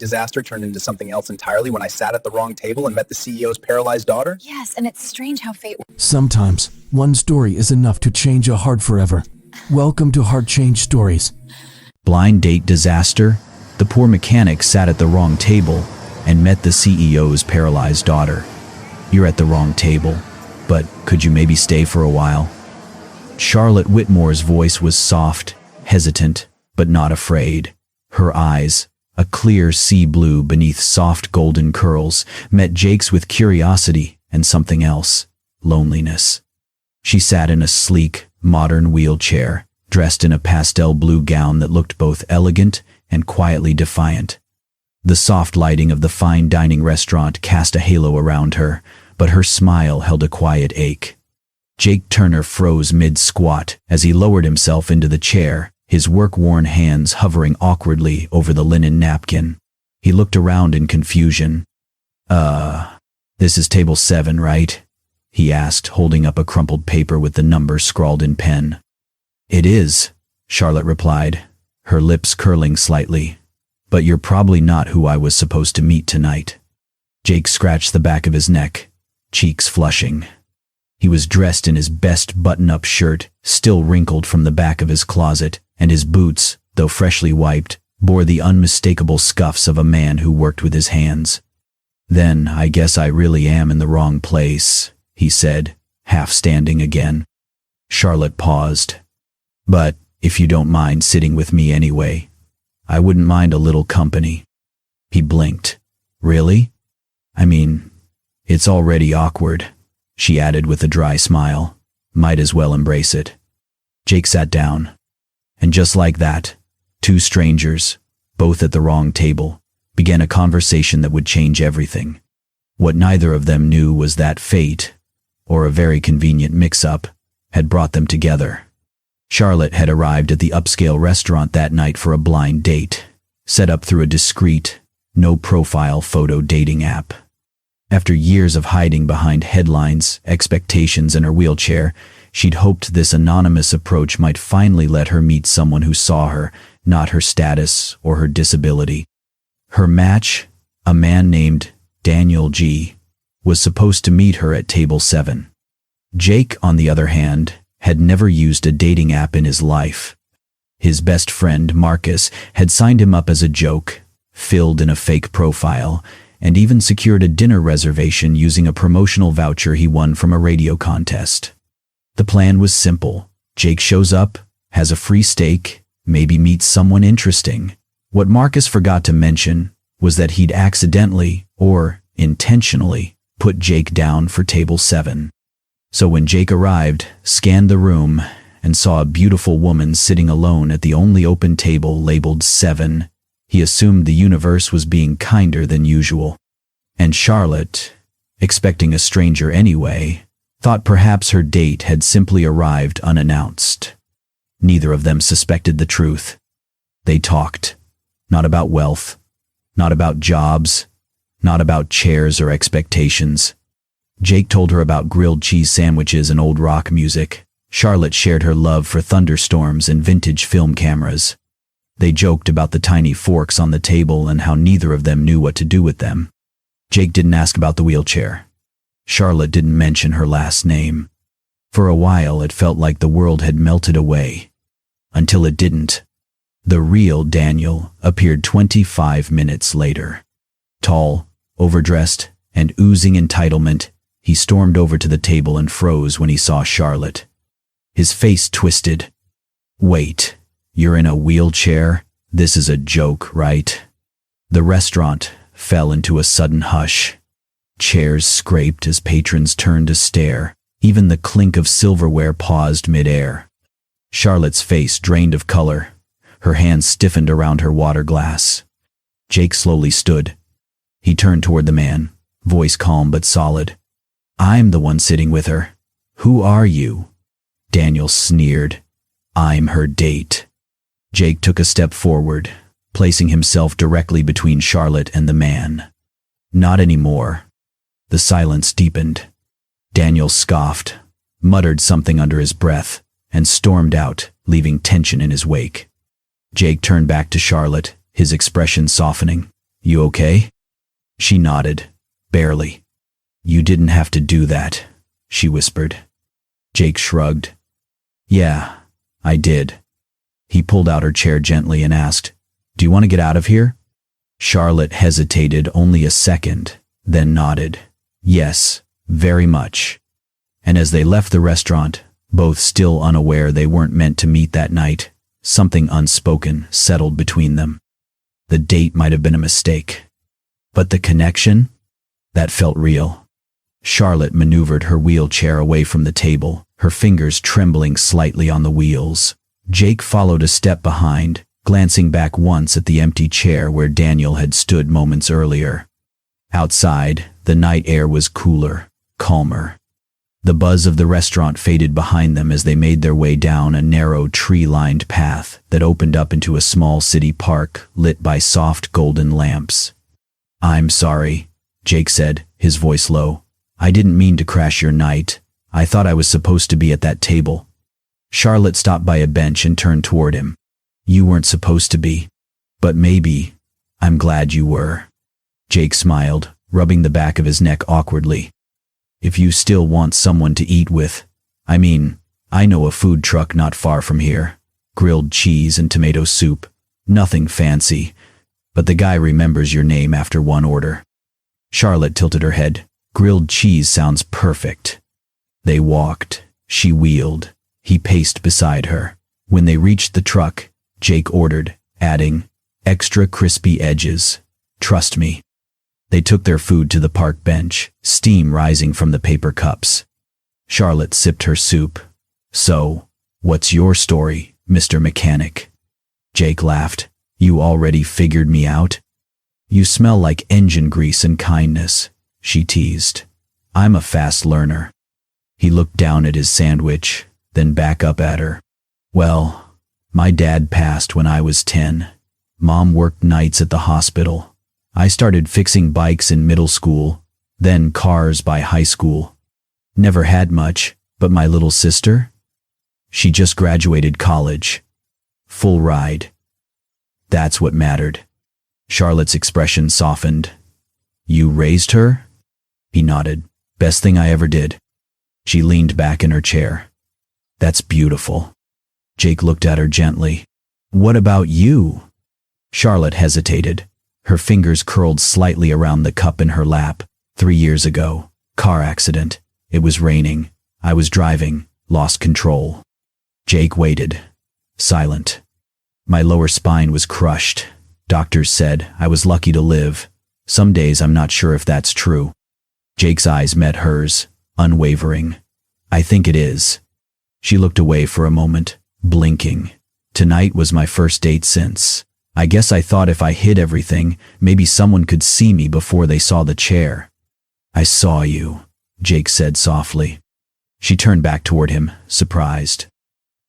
disaster turned into something else entirely when I sat at the wrong table and met the CEO's paralyzed daughter? Yes, and it's strange how fate... Sometimes, one story is enough to change a heart forever. Welcome to Heart Change Stories. Blind date disaster? The poor mechanic sat at the wrong table and met the CEO's paralyzed daughter. You're at the wrong table, but could you maybe stay for a while? Charlotte Whitmore's voice was soft, hesitant, but not afraid. Her eyes, a clear sea blue beneath soft golden curls, met Jake's with curiosity and something else, loneliness. She sat in a sleek, modern wheelchair, dressed in a pastel blue gown that looked both elegant and quietly defiant. The soft lighting of the fine dining restaurant cast a halo around her, but her smile held a quiet ache. Jake Turner froze mid-squat as he lowered himself into the chair, his work-worn hands hovering awkwardly over the linen napkin. He looked around in confusion. This is table 7, right?" he asked, holding up a crumpled paper with the number scrawled in pen. "It is," Charlotte replied, her lips curling slightly. "But you're probably not who I was supposed to meet tonight." Jake scratched the back of his neck, cheeks flushing. He was dressed in his best button-up shirt, still wrinkled from the back of his closet, and his boots, though freshly wiped, bore the unmistakable scuffs of a man who worked with his hands. "Then I guess I really am in the wrong place," he said, half standing again. Charlotte paused. "But if you don't mind sitting with me anyway, I wouldn't mind a little company." He blinked. "Really? I mean, it's already awkward," she added with a dry smile. "Might as well embrace it." Jake sat down. And just like that, two strangers, both at the wrong table, began a conversation that would change everything. What neither of them knew was that fate, or a very convenient mix-up, had brought them together. Charlotte had arrived at the upscale restaurant that night for a blind date, set up through a discreet, no-profile photo dating app. After years of hiding behind headlines, expectations, and her wheelchair, she'd hoped this anonymous approach might finally let her meet someone who saw her, not her status or her disability. Her match, a man named Daniel G., was supposed to meet her at table 7. Jake, on the other hand, had never used a dating app in his life. His best friend, Marcus, had signed him up as a joke, filled in a fake profile, and even secured a dinner reservation using a promotional voucher he won from a radio contest. The plan was simple. Jake shows up, has a free steak, maybe meets someone interesting. What Marcus forgot to mention was that he'd accidentally, or intentionally, put Jake down for table 7. So when Jake arrived, scanned the room, and saw a beautiful woman sitting alone at the only open table labeled 7, he assumed the universe was being kinder than usual. And Charlotte, expecting a stranger anyway, thought perhaps her date had simply arrived unannounced. Neither of them suspected the truth. They talked, not about wealth, not about jobs, not about chairs or expectations. Jake told her about grilled cheese sandwiches and old rock music. Charlotte shared her love for thunderstorms and vintage film cameras. They joked about the tiny forks on the table and how neither of them knew what to do with them. Jake didn't ask about the wheelchair. Charlotte didn't mention her last name. For a while it felt like the world had melted away. Until it didn't. The real Daniel appeared 25 minutes later. Tall, overdressed, and oozing entitlement, he stormed over to the table and froze when he saw Charlotte. His face twisted. "Wait, you're in a wheelchair? This is a joke, right?" The restaurant fell into a sudden hush. Chairs scraped as patrons turned to stare. Even the clink of silverware paused mid-air. Charlotte's face drained of color. Her hands stiffened around her water glass. Jake slowly stood. He turned toward the man, voice calm but solid. "I'm the one sitting with her. Who are you?" Daniel sneered. "I'm her date." Jake took a step forward, placing himself directly between Charlotte and the man. "Not anymore." The silence deepened. Daniel scoffed, muttered something under his breath, and stormed out, leaving tension in his wake. Jake turned back to Charlotte, his expression softening. You okay? She nodded, barely. You didn't have to do that, she whispered. Jake shrugged. Yeah, I did. He pulled out her chair gently and asked, Do you want to get out of here? Charlotte hesitated only a second, then nodded. Yes, very much. And as they left the restaurant, both still unaware they weren't meant to meet that night, something unspoken settled between them. The date might have been a mistake. But the connection? That felt real. Charlotte maneuvered her wheelchair away from the table, her fingers trembling slightly on the wheels. Jake followed a step behind, glancing back once at the empty chair where Daniel had stood moments earlier. Outside, the night air was cooler, calmer. The buzz of the restaurant faded behind them as they made their way down a narrow tree-lined path that opened up into a small city park lit by soft golden lamps. I'm sorry, Jake said, his voice low. I didn't mean to crash your night. I thought I was supposed to be at that table. Charlotte stopped by a bench and turned toward him. You weren't supposed to be. But maybe. I'm glad you were. Jake smiled, rubbing the back of his neck awkwardly. If you still want someone to eat with, I know a food truck not far from here. Grilled cheese and tomato soup. Nothing fancy. But the guy remembers your name after one order. Charlotte tilted her head. Grilled cheese sounds perfect. They walked. She wheeled. He paced beside her. When they reached the truck, Jake ordered, adding, Extra crispy edges. Trust me. They took their food to the park bench, steam rising from the paper cups. Charlotte sipped her soup. So, what's your story, Mr. Mechanic? Jake laughed. You already figured me out? You smell like engine grease and kindness, she teased. I'm a fast learner. He looked down at his sandwich, then back up at her. Well, my dad passed when I was 10. Mom worked nights at the hospital. I started fixing bikes in middle school, then cars by high school. Never had much, but my little sister? She just graduated college. Full ride. That's what mattered. Charlotte's expression softened. You raised her? He nodded. Best thing I ever did. She leaned back in her chair. That's beautiful. Jake looked at her gently. What about you? Charlotte hesitated. Her fingers curled slightly around the cup in her lap. 3 years ago. Car accident. It was raining. I was driving. Lost control. Jake waited. Silent. My lower spine was crushed. Doctors said I was lucky to live. Some days I'm not sure if that's true. Jake's eyes met hers, unwavering. I think it is. She looked away for a moment, blinking. Tonight was my first date since. I guess I thought if I hid everything, maybe someone could see me before they saw the chair. I saw you, Jake said softly. She turned back toward him, surprised.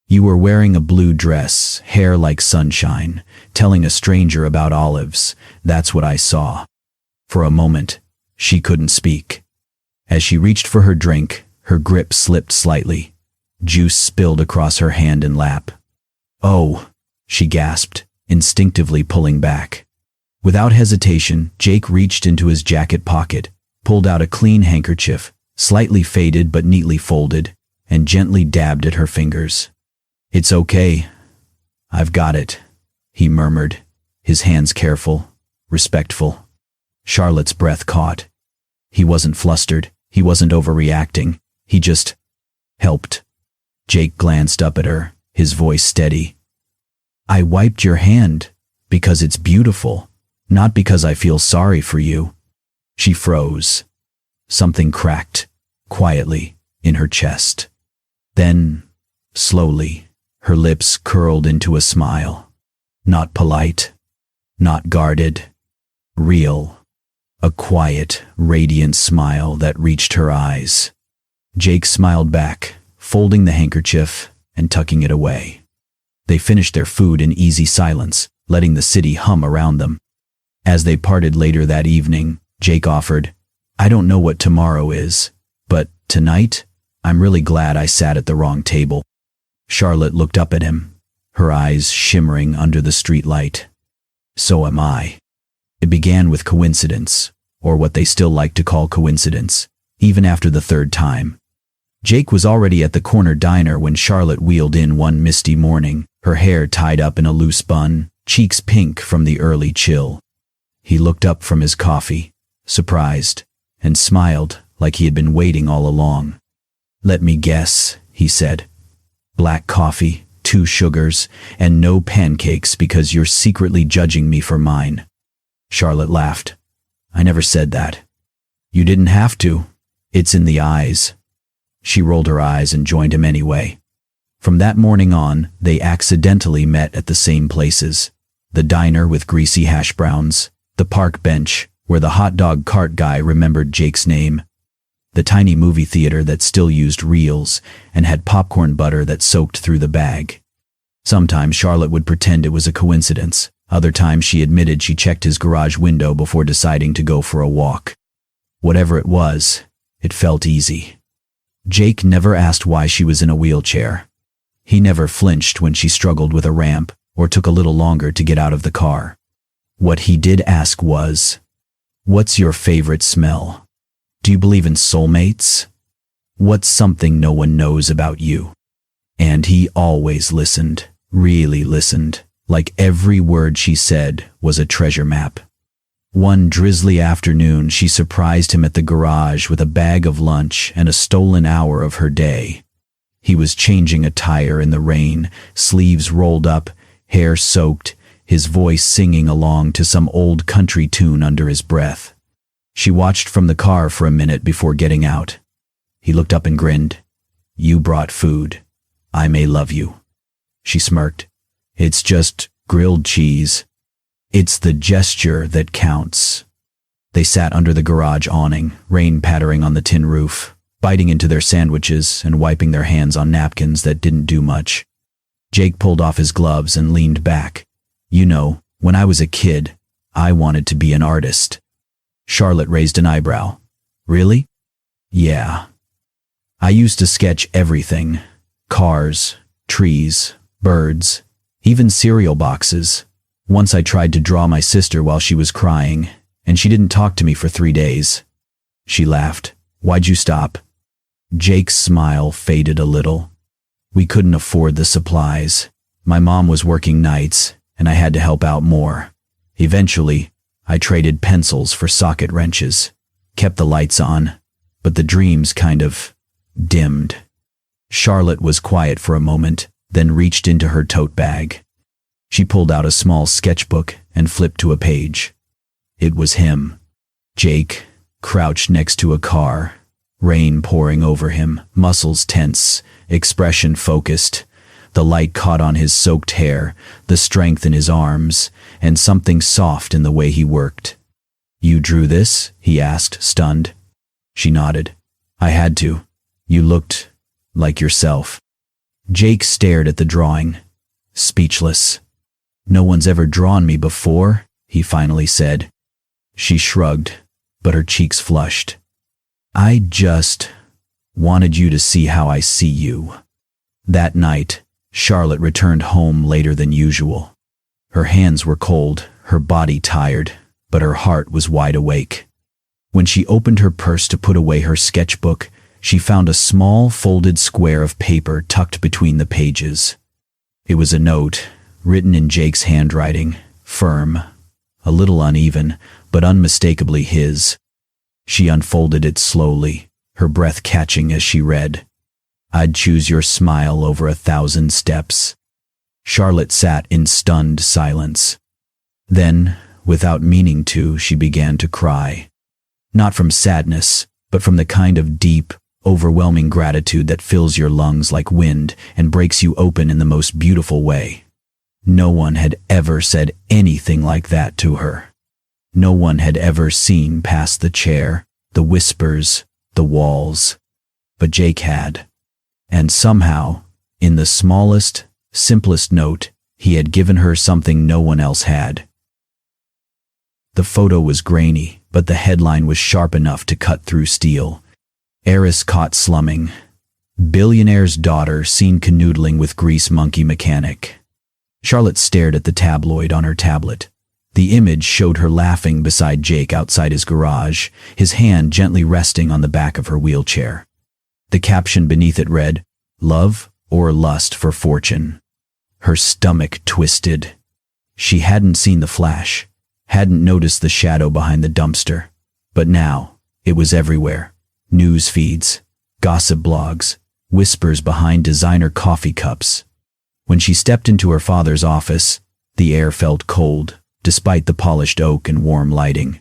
You were wearing a blue dress, hair like sunshine, telling a stranger about olives. That's what I saw. For a moment, she couldn't speak. As she reached for her drink, her grip slipped slightly. Juice spilled across her hand and lap. Oh, she gasped, instinctively pulling back. Without hesitation, Jake reached into his jacket pocket, pulled out a clean handkerchief, slightly faded but neatly folded, and gently dabbed at her fingers. It's okay. I've got it, he murmured, his hands careful, respectful. Charlotte's breath caught. He wasn't flustered, he wasn't overreacting, he just helped. Jake glanced up at her, his voice steady. I wiped your hand because it's beautiful, not because I feel sorry for you. She froze. Something cracked, quietly, in her chest. Then, slowly, her lips curled into a smile. Not polite, not guarded, real. A quiet, radiant smile that reached her eyes. Jake smiled back, folding the handkerchief and tucking it away. They finished their food in easy silence, letting the city hum around them. As they parted later that evening, Jake offered, I don't know what tomorrow is, but tonight, I'm really glad I sat at the wrong table. Charlotte looked up at him, her eyes shimmering under the streetlight. So am I. It began with coincidence, or what they still like to call coincidence, even after the third time. Jake was already at the corner diner when Charlotte wheeled in one misty morning, her hair tied up in a loose bun, cheeks pink from the early chill. He looked up from his coffee, surprised, and smiled like he had been waiting all along. "Let me guess," he said. "Black coffee, 2 sugars, and no pancakes because you're secretly judging me for mine." Charlotte laughed. "I never said that." "You didn't have to. It's in the eyes." She rolled her eyes and joined him anyway. From that morning on, they accidentally met at the same places. The diner with greasy hash browns, the park bench where the hot dog cart guy remembered Jake's name, the tiny movie theater that still used reels and had popcorn butter that soaked through the bag. Sometimes Charlotte would pretend it was a coincidence. Other times she admitted she checked his garage window before deciding to go for a walk. Whatever it was, it felt easy. Jake never asked why she was in a wheelchair. He never flinched when she struggled with a ramp or took a little longer to get out of the car. What he did ask was, "What's your favorite smell? Do you believe in soulmates? What's something no one knows about you?" And he always listened, really listened, like every word she said was a treasure map. One drizzly afternoon, she surprised him at the garage with a bag of lunch and a stolen hour of her day. He was changing a tire in the rain, sleeves rolled up, hair soaked, his voice singing along to some old country tune under his breath. She watched from the car for a minute before getting out. He looked up and grinned. "You brought food. I may love you." She smirked. "It's just grilled cheese." "It's the gesture that counts." They sat under the garage awning, rain pattering on the tin roof, biting into their sandwiches and wiping their hands on napkins that didn't do much. Jake pulled off his gloves and leaned back. "You know, when I was a kid, I wanted to be an artist." Charlotte raised an eyebrow. "Really?" "Yeah. I used to sketch everything. Cars, trees, birds, even cereal boxes. Once I tried to draw my sister while she was crying, and she didn't talk to me for 3 days. She laughed. "Why'd you stop?" Jake's smile faded a little. "We couldn't afford the supplies. My mom was working nights, and I had to help out more. Eventually, I traded pencils for socket wrenches, kept the lights on, but the dreams kind of dimmed." Charlotte was quiet for a moment, then reached into her tote bag. She pulled out a small sketchbook and flipped to a page. It was him. Jake, crouched next to a car, rain pouring over him, muscles tense, expression focused. The light caught on his soaked hair, the strength in his arms, and something soft in the way he worked. "You drew this?" he asked, stunned. She nodded. "I had to. You looked like yourself." Jake stared at the drawing, speechless. "No one's ever drawn me before," he finally said. She shrugged, but her cheeks flushed. "I just wanted you to see how I see you." That night, Charlotte returned home later than usual. Her hands were cold, her body tired, but her heart was wide awake. When she opened her purse to put away her sketchbook, she found a small folded square of paper tucked between the pages. It was a note, written in Jake's handwriting, firm, a little uneven, but unmistakably his. She unfolded it slowly, her breath catching as she read, "I'd choose your smile over 1,000 steps." Charlotte sat in stunned silence. Then, without meaning to, she began to cry. Not from sadness, but from the kind of deep, overwhelming gratitude that fills your lungs like wind and breaks you open in the most beautiful way. No one had ever said anything like that to her. No one had ever seen past the chair, the whispers, the walls. But Jake had. And somehow, in the smallest, simplest note, he had given her something no one else had. The photo was grainy, but the headline was sharp enough to cut through steel. "Heiress caught slumming. Billionaire's daughter seen canoodling with grease monkey mechanic." Charlotte stared at the tabloid on her tablet. The image showed her laughing beside Jake outside his garage, his hand gently resting on the back of her wheelchair. The caption beneath it read, "Love or lust for fortune." Her stomach twisted. She hadn't seen the flash, hadn't noticed the shadow behind the dumpster. But now, it was everywhere. News feeds, gossip blogs, whispers behind designer coffee cups. When she stepped into her father's office, the air felt cold, despite the polished oak and warm lighting.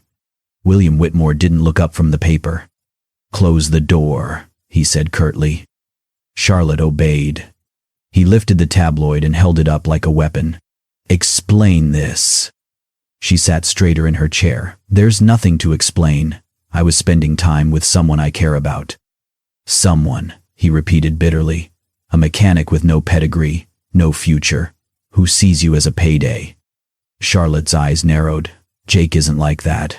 William Whitmore didn't look up from the paper. "Close the door," he said curtly. Charlotte obeyed. He lifted the tabloid and held it up like a weapon. "Explain this." She sat straighter in her chair. "There's nothing to explain. I was spending time with someone I care about." "Someone," he repeated bitterly. "A mechanic with no pedigree, no future, who sees you as a payday." Charlotte's eyes narrowed. "Jake isn't like that."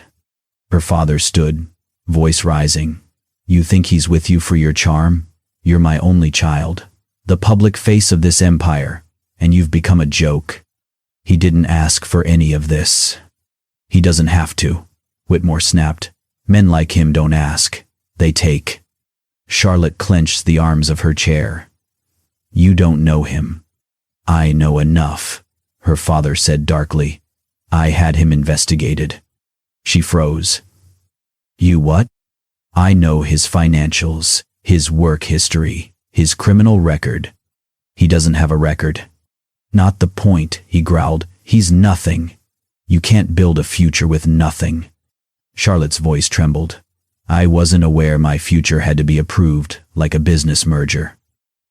Her father stood, voice rising. "You think he's with you for your charm? You're my only child, the public face of this empire, and you've become a joke." "He didn't ask for any of this." "He doesn't have to," Whitmore snapped. "Men like him don't ask, they take." Charlotte clenched the arms of her chair. "You don't know him." "I know enough," her father said darkly. "I had him investigated." She froze. "You what?" "I know his financials, his work history, his criminal record." "He doesn't have a record." "Not the point," he growled. "He's nothing. You can't build a future with nothing." Charlotte's voice trembled. "I wasn't aware my future had to be approved, like a business merger."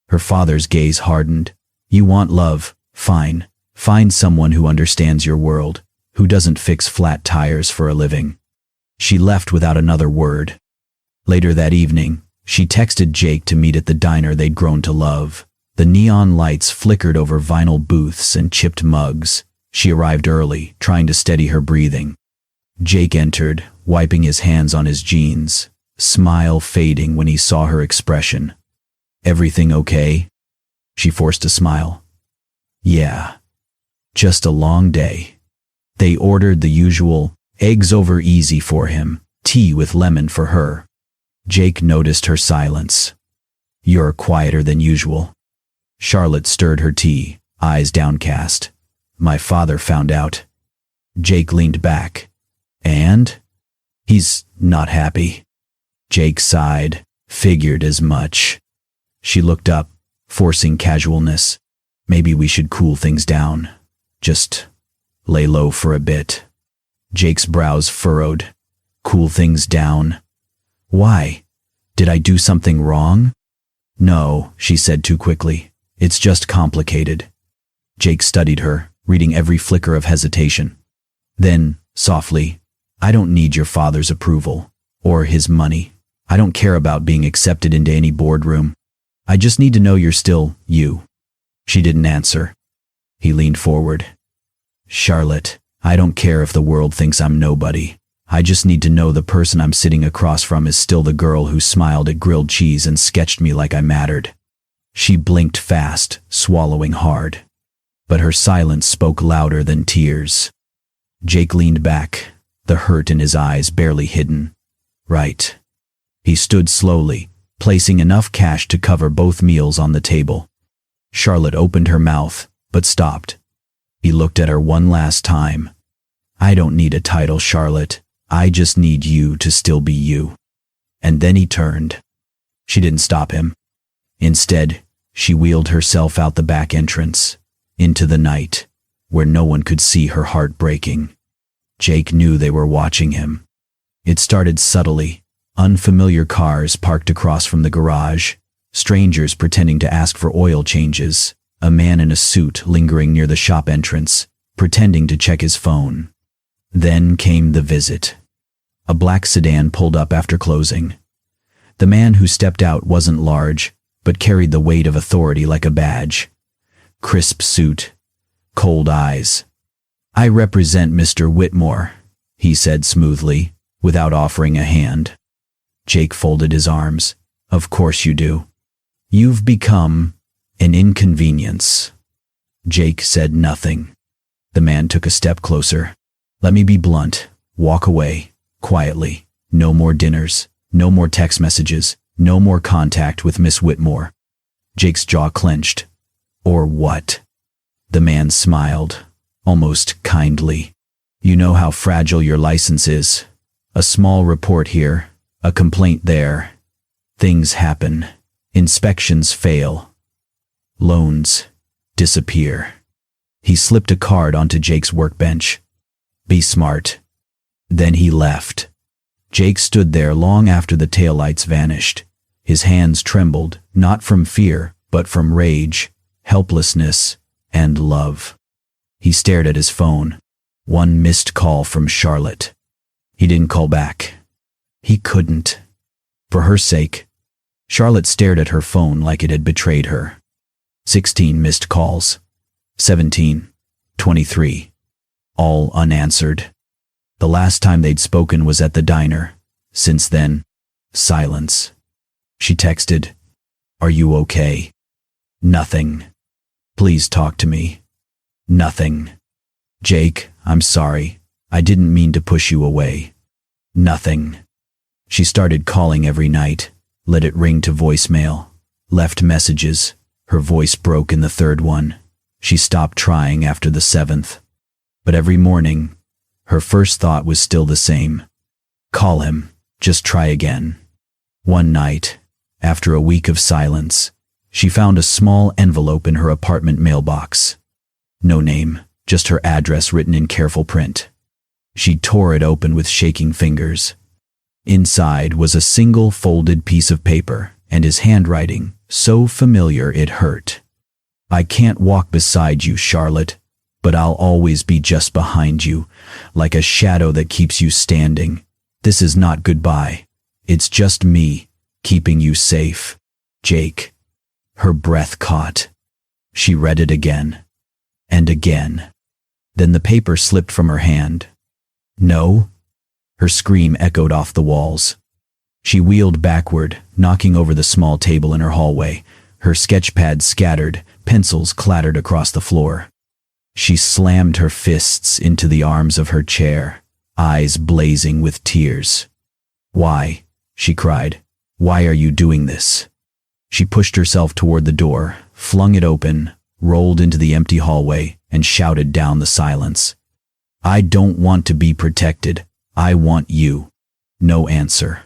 Her father's gaze hardened. "You want love? Fine. Find someone who understands your world, who doesn't fix flat tires for a living." She left without another word. Later that evening, she texted Jake to meet at the diner they'd grown to love. The neon lights flickered over vinyl booths and chipped mugs. She arrived early, trying to steady her breathing. Jake entered, wiping his hands on his jeans, smile fading when he saw her expression. "Everything okay?" She forced a smile. "Yeah. Just a long day." They ordered the usual, eggs over easy for him, tea with lemon for her. Jake noticed her silence. "You're quieter than usual." Charlotte stirred her tea, eyes downcast. "My father found out." Jake leaned back. "And?" "He's not happy." Jake sighed. "Figured as much." She looked up, forcing casualness. "Maybe we should cool things down. Just lay low for a bit." Jake's brows furrowed. "Cool things down? Why? Did I do something wrong?" "No," she said too quickly. "It's just complicated." Jake studied her, reading every flicker of hesitation. Then, softly, "I don't need your father's approval, or his money. I don't care about being accepted into any boardroom. I just need to know you're still you." She didn't answer. He leaned forward. "Charlotte, I don't care if the world thinks I'm nobody. I just need to know the person I'm sitting across from is still the girl who smiled at grilled cheese and sketched me like I mattered." She blinked fast, swallowing hard. But her silence spoke louder than tears. Jake leaned back, the hurt in his eyes barely hidden. "Right." He stood slowly, placing enough cash to cover both meals on the table. Charlotte opened her mouth, but stopped. He looked at her one last time. "I don't need a title, Charlotte. I just need you to still be you." And then he turned. She didn't stop him. Instead, she wheeled herself out the back entrance, into the night, where no one could see her heart breaking. Jake knew they were watching him. It started subtly. Unfamiliar cars parked across from the garage, strangers pretending to ask for oil changes, a man in a suit lingering near the shop entrance, pretending to check his phone. Then came the visit. A black sedan pulled up after closing. The man who stepped out wasn't large, but carried the weight of authority like a badge. Crisp suit, cold eyes. "I represent Mr. Whitmore," he said smoothly, without offering a hand. Jake folded his arms. "Of course you do. You've become an inconvenience." Jake said nothing. The man took a step closer. Let me be blunt. Walk away, quietly. No more dinners, no more text messages, no more contact with Miss Whitmore. Jake's jaw clenched. Or what? The man smiled, almost kindly. You know how fragile your license is. A small report here, a complaint there. Things happen. Inspections fail. Loans disappear. He slipped a card onto Jake's workbench. Be smart. Then he left. Jake stood there long after the taillights vanished. His hands trembled, not from fear, but from rage, helplessness, and love. He stared at his phone. One missed call from Charlotte. He didn't call back. He couldn't. For her sake. Charlotte stared at her phone like it had betrayed her. 16 missed calls. 17. 23. All unanswered. The last time they'd spoken was at the diner. Since then, silence. She texted, "Are you okay?" Nothing. "Please talk to me." Nothing. "Jake, I'm sorry. I didn't mean to push you away." Nothing. She started calling every night, let it ring to voicemail, left messages. Her voice broke in the third one. She stopped trying after the seventh. But every morning, her first thought was still the same. Call him. Just try again. One night, after a week of silence, she found a small envelope in her apartment mailbox. No name, just her address written in careful print. She tore it open with shaking fingers. Inside was a single folded piece of paper, and his handwriting, so familiar it hurt. "I can't walk beside you, Charlotte, but I'll always be just behind you, like a shadow that keeps you standing. This is not goodbye. It's just me, keeping you safe. Jake." Her breath caught. She read it again. And again. Then the paper slipped from her hand. "No?" Her scream echoed off the walls. She wheeled backward, knocking over the small table in her hallway. Her sketchpad scattered, pencils clattered across the floor. She slammed her fists into the arms of her chair, eyes blazing with tears. "Why?" she cried. "Why are you doing this?" She pushed herself toward the door, flung it open, rolled into the empty hallway, and shouted down the silence. "I don't want to be protected. I want you." No answer.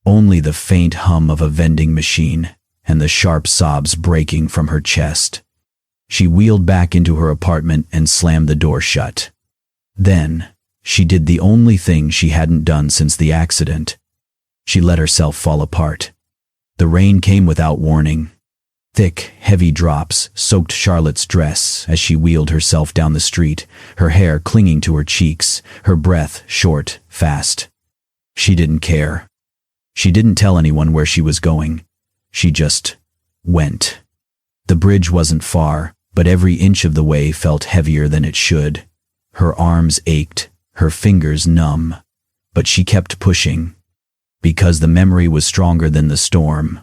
Only the faint hum of a vending machine and the sharp sobs breaking from her chest. She wheeled back into her apartment and slammed the door shut. Then, she did the only thing she hadn't done since the accident. She let herself fall apart. The rain came without warning. Thick, heavy drops soaked Charlotte's dress as she wheeled herself down the street, her hair clinging to her cheeks, her breath short, fast. She didn't care. She didn't tell anyone where she was going. She just went. The bridge wasn't far, but every inch of the way felt heavier than it should. Her arms ached, her fingers numb, but she kept pushing. Because the memory was stronger than the storm.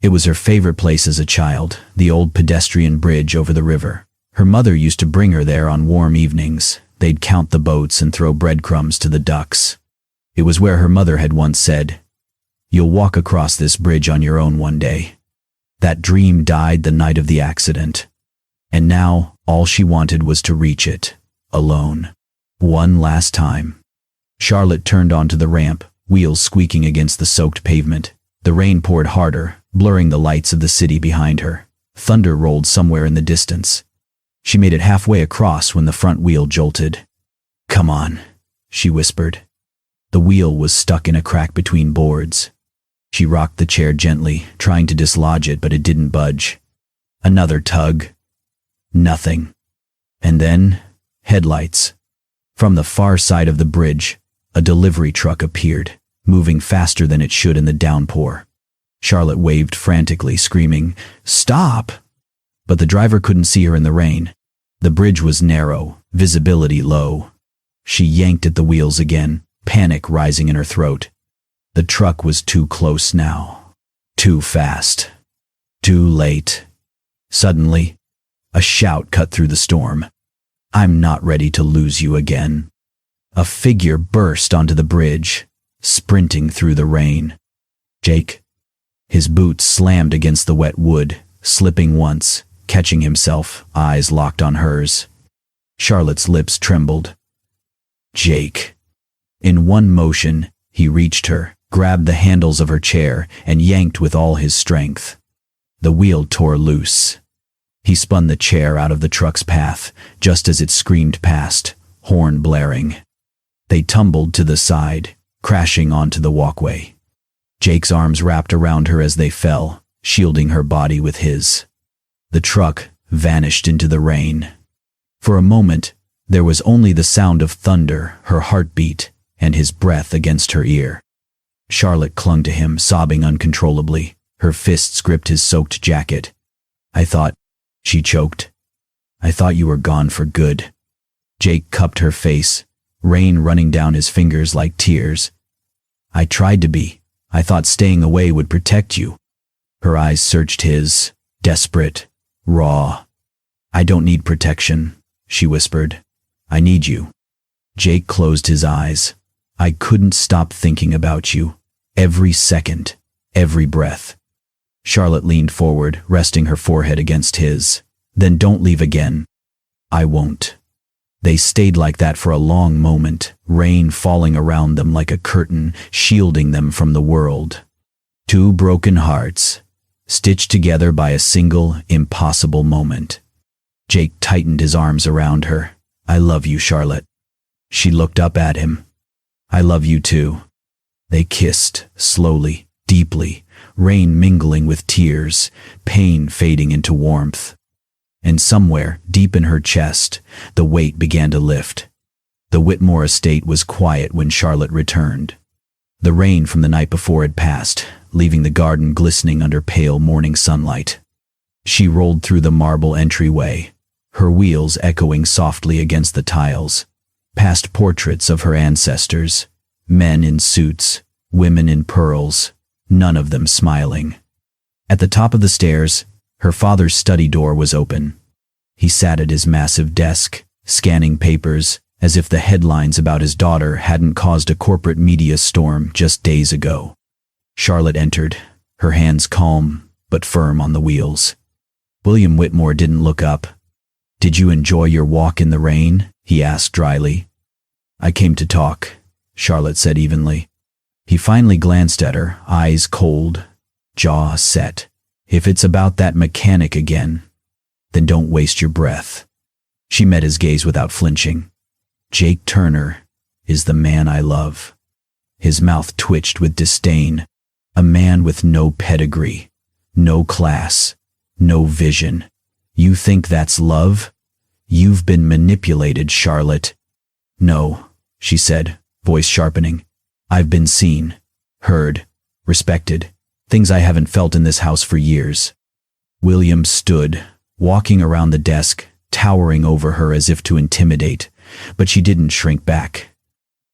It was her favorite place as a child, the old pedestrian bridge over the river. Her mother used to bring her there on warm evenings. They'd count the boats and throw breadcrumbs to the ducks. It was where her mother had once said, "You'll walk across this bridge on your own one day." That dream died the night of the accident. And now, all she wanted was to reach it, alone. One last time. Charlotte turned onto the ramp, wheels squeaking against the soaked pavement. The rain poured harder, blurring the lights of the city behind her. Thunder rolled somewhere in the distance. She made it halfway across when the front wheel jolted. "Come on," she whispered. The wheel was stuck in a crack between boards. She rocked the chair gently, trying to dislodge it, but it didn't budge. Another tug. Nothing. And then, headlights. From the far side of the bridge, a delivery truck appeared, moving faster than it should in the downpour. Charlotte waved frantically, screaming, "Stop!" But the driver couldn't see her in the rain. The bridge was narrow, visibility low. She yanked at the wheels again, panic rising in her throat. The truck was too close now. Too fast. Too late. Suddenly, a shout cut through the storm. "I'm not ready to lose you again." A figure burst onto the bridge, sprinting through the rain. Jake. His boots slammed against the wet wood, slipping once, catching himself, eyes locked on hers. Charlotte's lips trembled. Jake. In one motion, he reached her, grabbed the handles of her chair, and yanked with all his strength. The wheel tore loose. He spun the chair out of the truck's path, just as it screamed past, horn blaring. They tumbled to the side, crashing onto the walkway. Jake's arms wrapped around her as they fell, shielding her body with his. The truck vanished into the rain. For a moment, there was only the sound of thunder, her heartbeat, and his breath against her ear. Charlotte clung to him, sobbing uncontrollably. Her fists gripped his soaked jacket. I thought, she choked. I thought you were gone for good. Jake cupped her face, rain running down his fingers like tears. I tried to be. I thought staying away would protect you. Her eyes searched his, desperate, raw. I don't need protection, she whispered. I need you. Jake closed his eyes. I couldn't stop thinking about you. Every second, every breath. Charlotte leaned forward, resting her forehead against his. Then don't leave again. I won't. They stayed like that for a long moment, rain falling around them like a curtain, shielding them from the world. Two broken hearts, stitched together by a single, impossible moment. Jake tightened his arms around her. I love you, Charlotte. She looked up at him. I love you too. They kissed, slowly, deeply, rain mingling with tears, pain fading into warmth. And somewhere, deep in her chest, the weight began to lift. The Whitmore estate was quiet when Charlotte returned. The rain from the night before had passed, leaving the garden glistening under pale morning sunlight. She rolled through the marble entryway, her wheels echoing softly against the tiles, past portraits of her ancestors, men in suits, women in pearls, none of them smiling. At the top of the stairs, her father's study door was open. He sat at his massive desk, scanning papers, as if the headlines about his daughter hadn't caused a corporate media storm just days ago. Charlotte entered, her hands calm but firm on the wheels. William Whitmore didn't look up. Did you enjoy your walk in the rain? He asked dryly. I came to talk, Charlotte said evenly. He finally glanced at her, eyes cold, jaw set. If it's about that mechanic again, then don't waste your breath. She met his gaze without flinching. Jake Turner is the man I love. His mouth twitched with disdain. A man with no pedigree, no class, no vision. You think that's love? You've been manipulated, Charlotte. No, she said, voice sharpening. I've been seen, heard, respected. Things I haven't felt in this house for years. William stood, walking around the desk, towering over her as if to intimidate, but she didn't shrink back.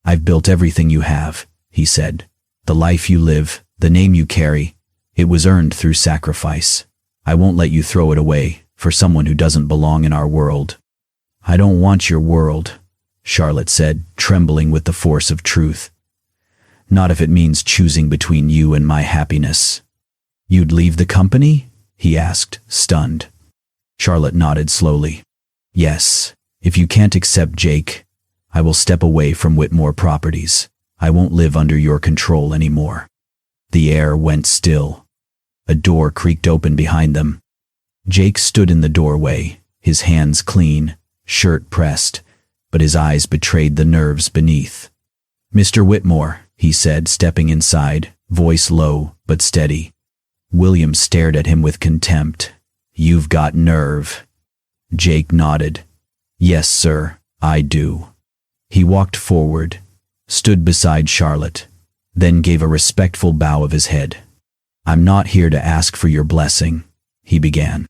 I've built everything you have, he said. The life you live, the name you carry, it was earned through sacrifice. I won't let you throw it away for someone who doesn't belong in our world. I don't want your world, Charlotte said, trembling with the force of truth. Not if it means choosing between you and my happiness. You'd leave the company? He asked, stunned. Charlotte nodded slowly. Yes, if you can't accept Jake, I will step away from Whitmore Properties. I won't live under your control anymore. The air went still. A door creaked open behind them. Jake stood in the doorway, his hands clean, shirt pressed, but his eyes betrayed the nerves beneath. Mr. Whitmore, he said, stepping inside, voice low but steady. William stared at him with contempt. You've got nerve. Jake nodded. Yes, sir, I do. He walked forward, stood beside Charlotte, then gave a respectful bow of his head. I'm not here to ask for your blessing, he began.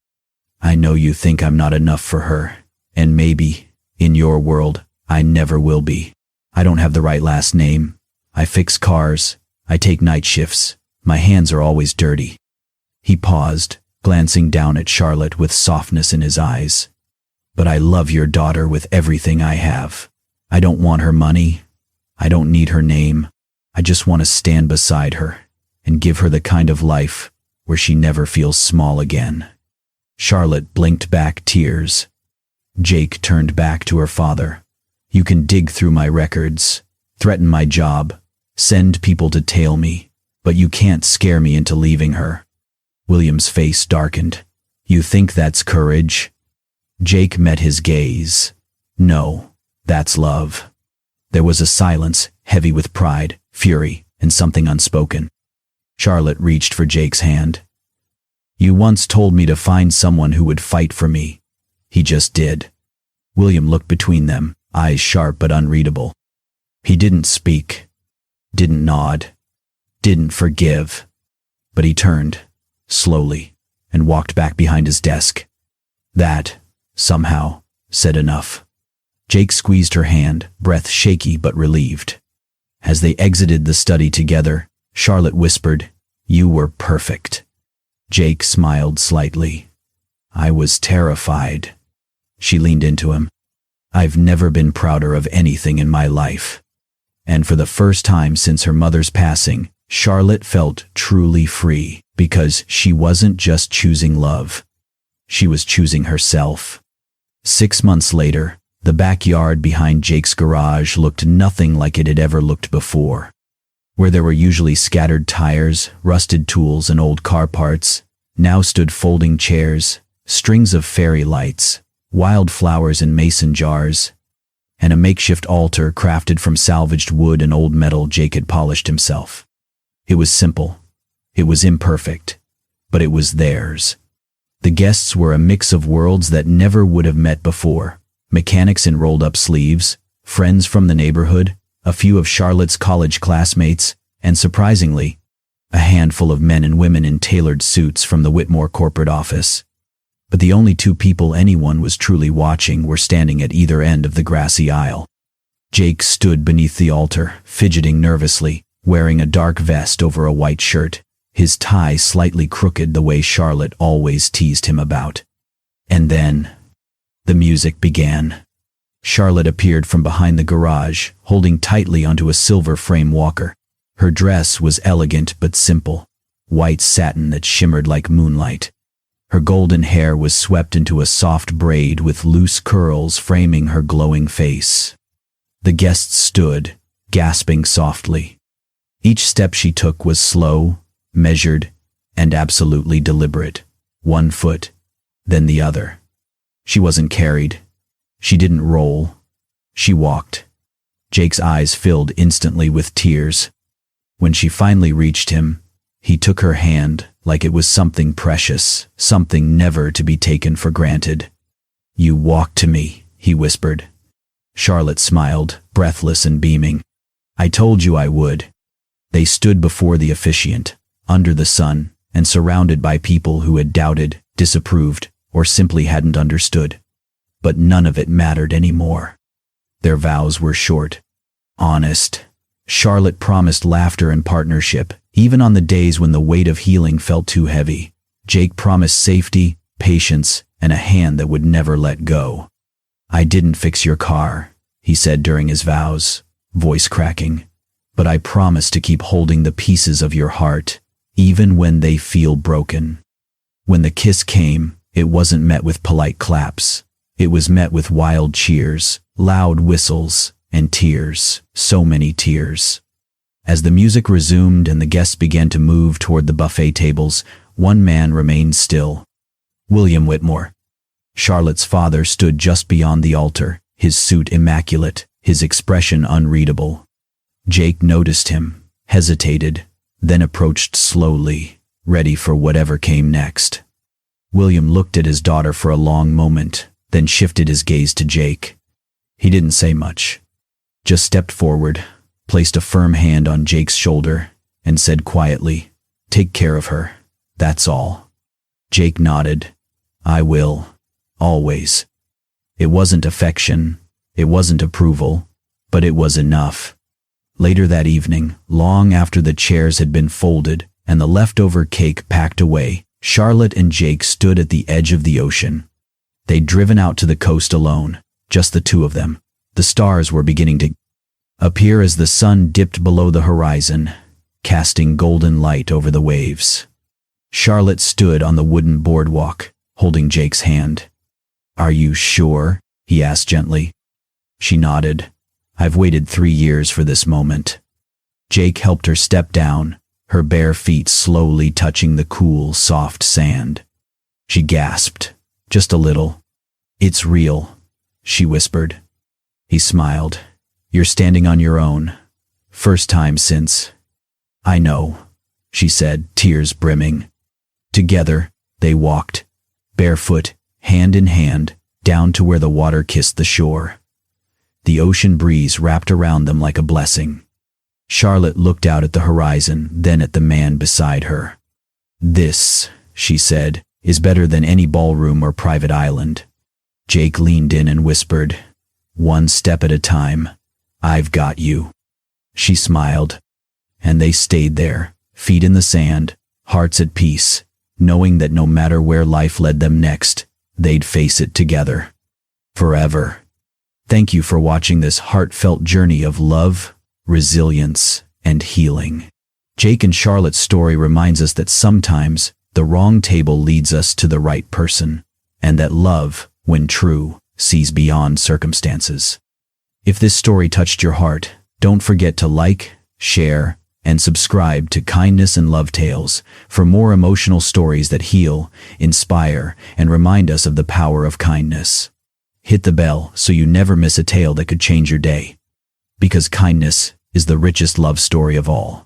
I know you think I'm not enough for her, and maybe, in your world, I never will be. I don't have the right last name. I fix cars. I take night shifts. My hands are always dirty. He paused, glancing down at Charlotte with softness in his eyes. But I love your daughter with everything I have. I don't want her money. I don't need her name. I just want to stand beside her and give her the kind of life where she never feels small again. Charlotte blinked back tears. Jake turned back to her father. You can dig through my records, threaten my job, send people to tail me, but you can't scare me into leaving her. William's face darkened. You think that's courage? Jake met his gaze. No, that's love. There was a silence, heavy with pride, fury, and something unspoken. Charlotte reached for Jake's hand. You once told me to find someone who would fight for me. He just did. William looked between them, eyes sharp but unreadable. He didn't speak, didn't nod, didn't forgive, but he turned, slowly, and walked back behind his desk. That, somehow, said enough. Jake squeezed her hand, breath shaky but relieved. As they exited the study together, Charlotte whispered, You were perfect. Jake smiled slightly. I was terrified. She leaned into him. I've never been prouder of anything in my life. And for the first time since her mother's passing, Charlotte felt truly free, because she wasn't just choosing love. She was choosing herself. 6 months later, the backyard behind Jake's garage looked nothing like it had ever looked before. Where there were usually scattered tires, rusted tools, and old car parts, now stood folding chairs, strings of fairy lights, wild flowers in mason jars, and a makeshift altar crafted from salvaged wood and old metal Jake had polished himself. It was simple. It was imperfect. But it was theirs. The guests were a mix of worlds that never would have met before. Mechanics in rolled-up sleeves, friends from the neighborhood, a few of Charlotte's college classmates, and surprisingly, a handful of men and women in tailored suits from the Whitmore corporate office. But the only two people anyone was truly watching were standing at either end of the grassy aisle. Jake stood beneath the altar, fidgeting nervously, wearing a dark vest over a white shirt, his tie slightly crooked the way Charlotte always teased him about. And then, the music began. Charlotte appeared from behind the garage, holding tightly onto a silver frame walker. Her dress was elegant but simple, white satin that shimmered like moonlight. Her golden hair was swept into a soft braid with loose curls framing her glowing face. The guests stood, gasping softly. Each step she took was slow, measured, and absolutely deliberate. One foot, then the other. She wasn't carried. She didn't roll. She walked. Jake's eyes filled instantly with tears. When she finally reached him, he took her hand like it was something precious, something never to be taken for granted. You walk to me, he whispered. Charlotte smiled, breathless and beaming. I told you I would. They stood before the officiant, under the sun, and surrounded by people who had doubted, disapproved, or simply hadn't understood. But none of it mattered anymore. Their vows were short, honest. Charlotte promised laughter and partnership, even on the days when the weight of healing felt too heavy. Jake promised safety, patience, and a hand that would never let go. I didn't fix your car, he said during his vows, voice cracking. But I promise to keep holding the pieces of your heart, even when they feel broken. When the kiss came, it wasn't met with polite claps. It was met with wild cheers, loud whistles, and tears, so many tears. As the music resumed and the guests began to move toward the buffet tables, one man remained still. William Whitmore. Charlotte's father stood just beyond the altar, his suit immaculate, his expression unreadable. Jake noticed him, hesitated, then approached slowly, ready for whatever came next. William looked at his daughter for a long moment, then shifted his gaze to Jake. He didn't say much, just stepped forward, placed a firm hand on Jake's shoulder, and said quietly, Take care of her, that's all. Jake nodded. I will, always. It wasn't affection, it wasn't approval, but it was enough. Later that evening, long after the chairs had been folded and the leftover cake packed away, Charlotte and Jake stood at the edge of the ocean. They'd driven out to the coast alone, just the two of them, The stars were beginning to appear as the sun dipped below the horizon, casting golden light over the waves. Charlotte stood on the wooden boardwalk, holding Jake's hand. "Are you sure?" he asked gently. She nodded. "I've waited 3 years for this moment." Jake helped her step down, her bare feet slowly touching the cool, soft sand. She gasped, just a little. "It's real," she whispered. He smiled. "You're standing on your own. First time since—" "I know," she said, tears brimming. Together, they walked, barefoot, hand in hand, down to where the water kissed the shore. The ocean breeze wrapped around them like a blessing. Charlotte looked out at the horizon, then at the man beside her. "This," she said, "is better than any ballroom or private island." Jake leaned in and whispered, "One step at a time. I've got you." She smiled, and they stayed there, feet in the sand, hearts at peace, knowing that no matter where life led them next, they'd face it together. Forever. Thank you for watching this heartfelt journey of love, resilience, and healing. Jake and Charlotte's story reminds us that sometimes the wrong table leads us to the right person, and that love, when true, sees beyond circumstances. If this story touched your heart, don't forget to like, share, and subscribe to Kindness and Love Tales for more emotional stories that heal, inspire, and remind us of the power of kindness. Hit the bell so you never miss a tale that could change your day. Because kindness is the richest love story of all.